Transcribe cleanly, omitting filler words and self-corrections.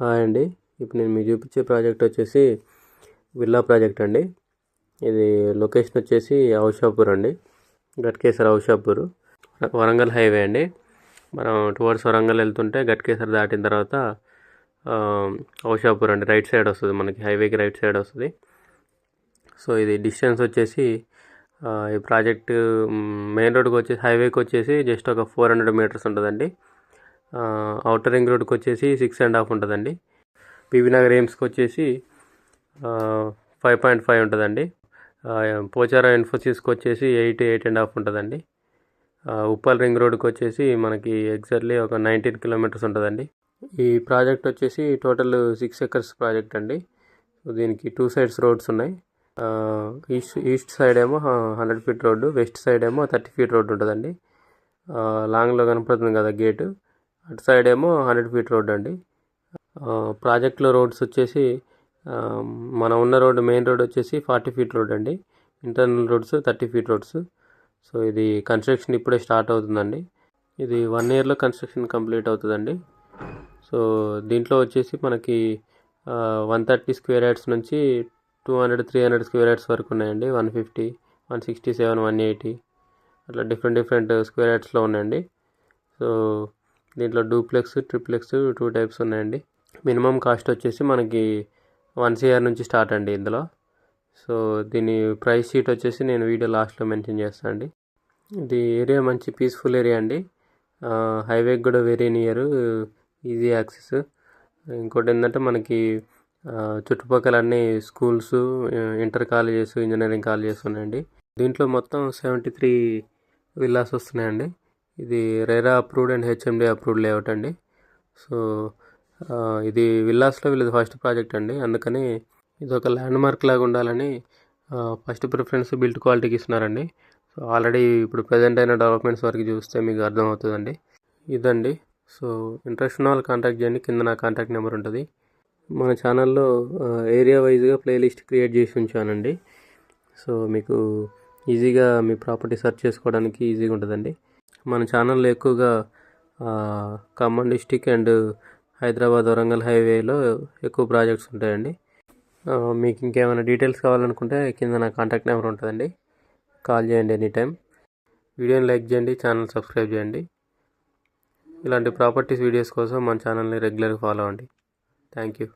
Hi అండి. ఇప్పుడు నేను మీకు చూపించే ప్రాజెక్ట్ వచ్చేసి విల్లా ప్రాజెక్ట్ అండి. ఇది లొకేషన్ వచ్చేసి ఔషాపూర్ అండి, గట్కేసర్ ఔషాపూర్, వరంగల్ హైవే అండి. మనం టువర్డ్స్ వరంగల్ వెళ్తుంటే గట్కేసర్ దాటిన తర్వాత ఔషాపూర్ అండి, రైట్ సైడ్ వస్తుంది, మనకి హైవేకి రైట్ సైడ్ వస్తుంది. సో ఇది డిస్టెన్స్ వచ్చేసి ఈ ప్రాజెక్ట్ మెయిన్ రోడ్కి వచ్చేసి హైవేకి వచ్చేసి జస్ట్ ఒక 400 మీటర్స్ ఉంటుందండి. అవుటర్ రింగ్ రోడ్కి వచ్చేసి 6.5 ఉంటుందండి. పివి నగర్ ఎయిమ్స్కి వచ్చేసి 5.5 ఉంటుందండి. పోచారం ఇన్ఫోసిస్కి వచ్చేసి 8.5 ఉంటుందండి. ఉప్పల్ రింగ్ రోడ్కి వచ్చేసి మనకి ఎగ్జాక్ట్లీ ఒక 19 కిలోమీటర్స్ ఉంటుందండి. ఈ ప్రాజెక్ట్ వచ్చేసి టోటల్ 6 ఎకర్స్ ప్రాజెక్ట్ అండి. దీనికి 2 సైడ్స్ రోడ్స్ ఉన్నాయి. ఈస్ట్ సైడ్ ఏమో 100 ఫీట్ రోడ్డు, వెస్ట్ సైడ్ ఏమో 30 ఫీట్ రోడ్డు ఉంటుందండి. లాంగ్లో కనపడుతుంది కదా గేటు, అటు సైడ్ ఏమో 100 ఫీట్ రోడ్డు అండి. ప్రాజెక్ట్లో రోడ్స్ వచ్చేసి మనం ఉన్న రోడ్డు మెయిన్ రోడ్ వచ్చేసి 40 ఫీట్ రోడ్ అండి. Internal roads 30 feet roads. So ఇది కన్స్ట్రక్షన్ ఇప్పుడే స్టార్ట్ అవుతుందండి. ఇది 1 ఇయర్లో కన్స్ట్రక్షన్ కంప్లీట్ అవుతుందండి. సో దీంట్లో వచ్చేసి మనకి 130 స్క్వేర్ యార్డ్స్ నుంచి 200-300 స్క్వేర్ యార్డ్స్ వరకు ఉన్నాయండి. 150, 167, 180 అట్లా డిఫరెంట్ స్క్వేర్ యార్డ్స్లో ఉన్నాయండి. సో దీంట్లో డూప్లెక్స్, ట్రిప్లెక్స్ 2 టైప్స్ ఉన్నాయండి. మినిమం కాస్ట్ వచ్చేసి మనకి 1 CR నుంచి స్టార్ట్ అండి ఇందులో. సో దీని ప్రైస్ షీట్ వచ్చేసి నేను వీడియో లాస్ట్లో మెన్షన్ చేస్తాను అండి. ఇది ఏరియా మంచి పీస్ఫుల్ ఏరియా అండి. హైవేకి కూడా వెరీ నియర్, ఈజీ యాక్సెస్. ఇంకోటి ఏంటంటే మనకి చుట్టుపక్కల అన్ని schools, inter colleges, engineering colleges ఉన్నాయండి. దీంట్లో మొత్తం 73 విల్లాస్ వస్తున్నాయండి. ఇది RERA approved and HMD approved layout అండి. సో ఇది విల్లాస్లో వీళ్ళది ఫస్ట్ ప్రాజెక్ట్ అండి. అందుకని ఇది ఒక ల్యాండ్ మార్క్ లాగా ఉండాలని ఫస్ట్ ప్రిఫరెన్స్ బిల్డ్ క్వాలిటీకి ఇస్తున్నారండి. సో ఆల్రెడీ ఇప్పుడు ప్రజెంట్ అయిన డెవలప్మెంట్స్ వరకు చూస్తే మీకు అర్థమవుతుందండి. ఇదండి. సో ఇంట్రెస్ట్ ఉన్న వాళ్ళు కాంటాక్ట్ చేయండి, కింద నా కాంటాక్ట్ నెంబర్ ఉంటుంది. మన ఛానల్లో ఏరియా వైజ్గా ప్లేలిస్ట్ క్రియేట్ చేసి ఉంచానండి. సో మీకు ఈజీగా మీ ప్రాపర్టీ సెర్చ్ చేసుకోవడానికి ఈజీగా ఉంటుందండి. మన ఛానల్లో ఎక్కువగా ఖమ్మం డిస్టిక్ అండ్ హైదరాబాద్ వరంగల్ హైవేలో ఎక్కువ ప్రాజెక్ట్స్ ఉంటాయండి. మీకు ఇంకేమైనా డీటెయిల్స్ కావాలనుకుంటే కింద నా కాంటాక్ట్ నెంబర్ ఉంటుందండి, కాల్ చేయండి ఎనీ టైం. వీడియోని లైక్ చేయండి, ఛానల్ సబ్స్క్రైబ్ చేయండి. ఇలాంటి ప్రాపర్టీస్ వీడియోస్ కోసం మన ఛానల్ని రెగ్యులర్గా ఫాలో అవ్వండి. Thank you.